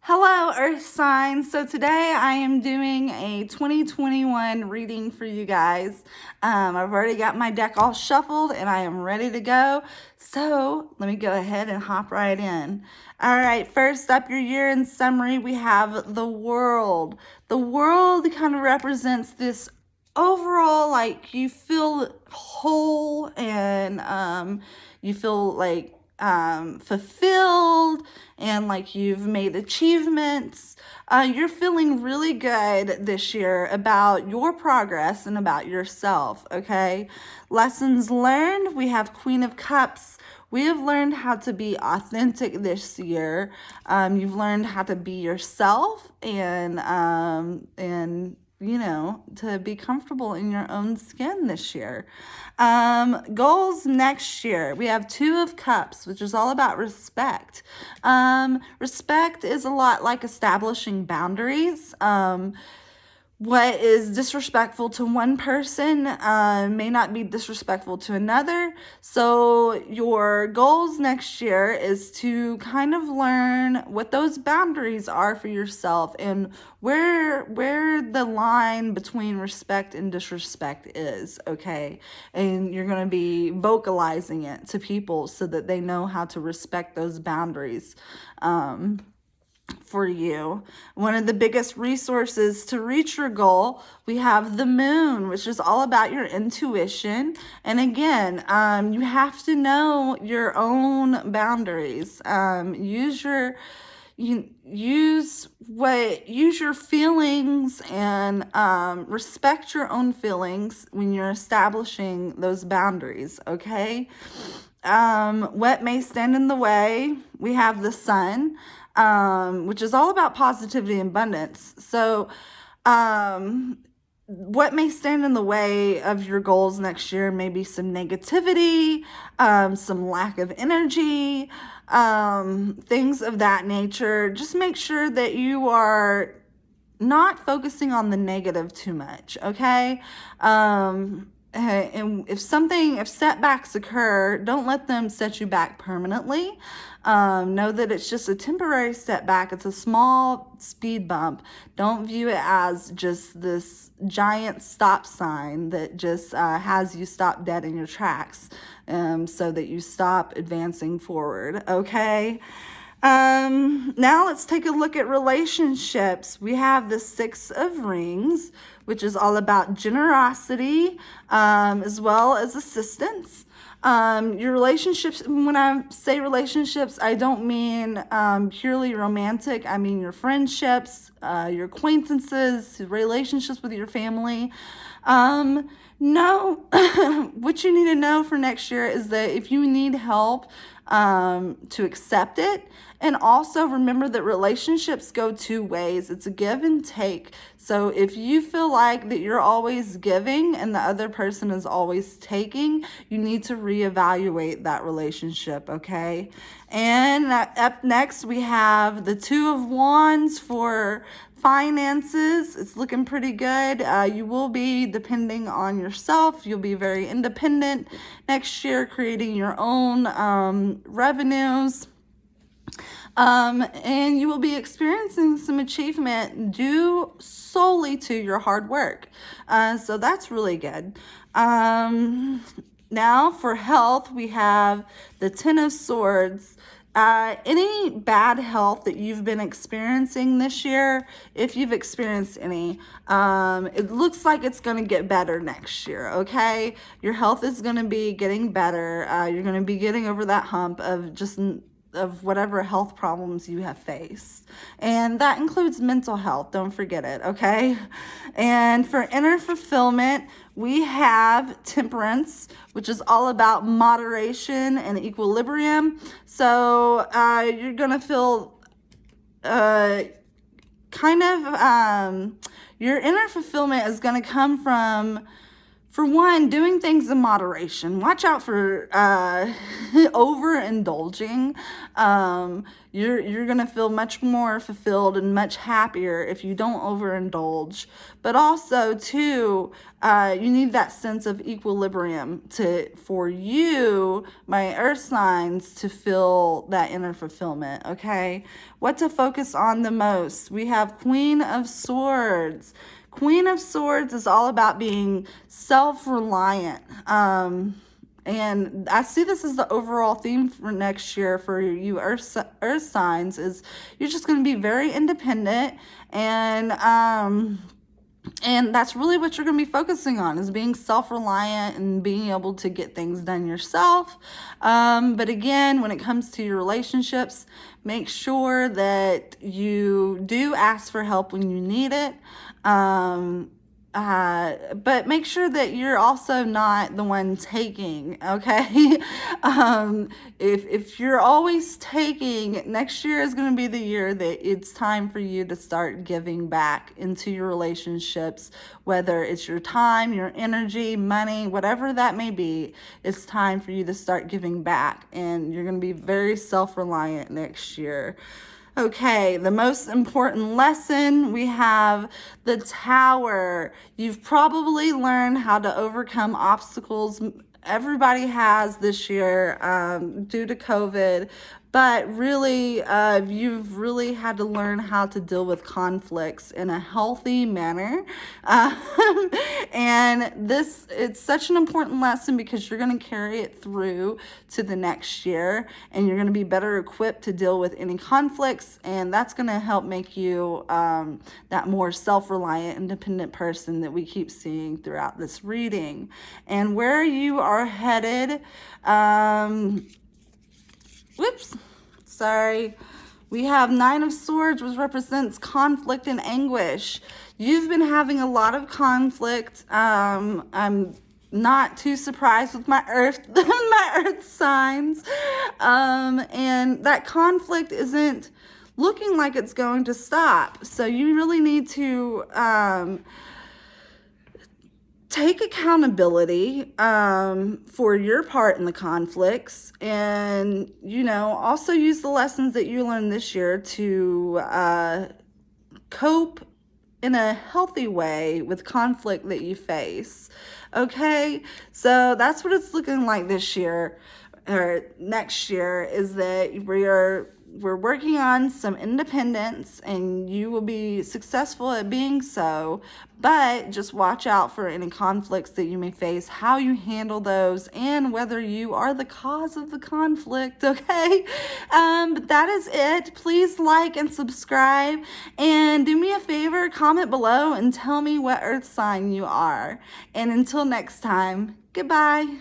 Hello, Earth signs. So today I am doing a 2021 reading for you guys. I've already got my deck all shuffled and I am ready to go. So let me go ahead and hop right in. All right, first up, your year in summary, we have the World. The World kind of represents this overall, like, you feel whole and you feel like fulfilled and like you've made achievements. You're feeling really good this year about your progress and about yourself, okay? Lessons learned, we have Queen of Cups. We have learned how to be authentic this year. You've learned how to be yourself and to be comfortable in your own skin this year. Goals next year. We have Two of Cups, which is all about respect. Respect is a lot like establishing boundaries. What is disrespectful to one person may not be disrespectful to another. So your goals next year is to kind of learn what those boundaries are for yourself and where the line between respect and disrespect is, okay? And you're going to be vocalizing it to people so that they know how to respect those boundaries. For you. One of the biggest resources to reach your goal, we have the Moon, which is all about your intuition. And again, you have to know your own boundaries. Use your feelings and respect your own feelings when you're establishing those boundaries, okay? What may stand in the way, we have the Sun, which is all about positivity and abundance. So what may stand in the way of your goals next year may be some negativity, some lack of energy, things of that nature. Just make sure that you are not focusing on the negative too much, okay? And if setbacks occur, don't let them set you back permanently. Know that it's just a temporary setback. It's a small speed bump. Don't view it as just this giant stop sign that just has you stop dead in your tracks, so that you stop advancing forward, okay? Now let's take a look at relationships. We have the Six of Rings, which is all about generosity, as well as assistance. Your relationships, when I say relationships, I don't mean purely romantic. I mean your friendships, your acquaintances, relationships with your family. No, what you need to know for next year is that if you need help, to accept it. And also remember that relationships go two ways. It's a give and take. So if you feel like that you're always giving and the other person is always taking, you need to reevaluate that relationship, okay? And up next, we have the Two of Wands for finances. It's looking pretty good. You will be depending on yourself. You'll be very independent next year, creating your own revenues. And you will be experiencing some achievement due solely to your hard work. So that's really good. Now for health, we have the Ten of Swords. Any bad health that you've been experiencing this year, if you've experienced any, it looks like it's going to get better next year, okay? Your health is going to be getting better. You're going to be getting over that hump of whatever health problems you have faced. And that includes mental health. Don't forget it, okay? And for inner fulfillment, we have Temperance, which is all about moderation and equilibrium. So you're going to feel your inner fulfillment is going to come from for one, doing things in moderation. Watch out for overindulging. You're gonna feel much more fulfilled and much happier if you don't overindulge. But also, too, you need that sense of equilibrium for you, my earth signs, to feel that inner fulfillment. Okay, what to focus on the most? We have Queen of Swords. Queen of Swords is all about being self-reliant. And I see this as the overall theme for next year for you earth signs, is you're just going to be very independent, and that's really what you're going to be focusing on, is being self-reliant and being able to get things done yourself. But again, when it comes to your relationships, make sure that you do ask for help when you need it. But make sure that you're also not the one taking, okay? If you're always taking, next year is going to be the year that it's time for you to start giving back into your relationships, whether it's your time, your energy, money, whatever that may be. It's time for you to start giving back, and you're going to be very self-reliant next year. Okay, the most important lesson, we have the Tower. You've probably learned how to overcome obstacles everybody has this year due to COVID, but really you've really had to learn how to deal with conflicts in a healthy manner. And it's such an important lesson because you're going to carry it through to the next year, and you're going to be better equipped to deal with any conflicts, and that's going to help make you that more self-reliant, independent person that we keep seeing throughout this reading. And where you are headed, we have Nine of Swords, which represents conflict and anguish. You've been having a lot of conflict. I'm not too surprised with my earth signs. And that conflict isn't looking like it's going to stop. So you really need to take accountability for your part in the conflicts, and also use the lessons that you learned this year to cope in a healthy way with conflict that you face. Okay, so that's what it's looking like this year or next year, is that we're working on some independence, and you will be successful at being so, but just watch out for any conflicts that you may face, how you handle those, and whether you are the cause of the conflict, okay? But that is it. Please like and subscribe, and do me a favor, comment below and tell me what earth sign you are. And until next time, goodbye.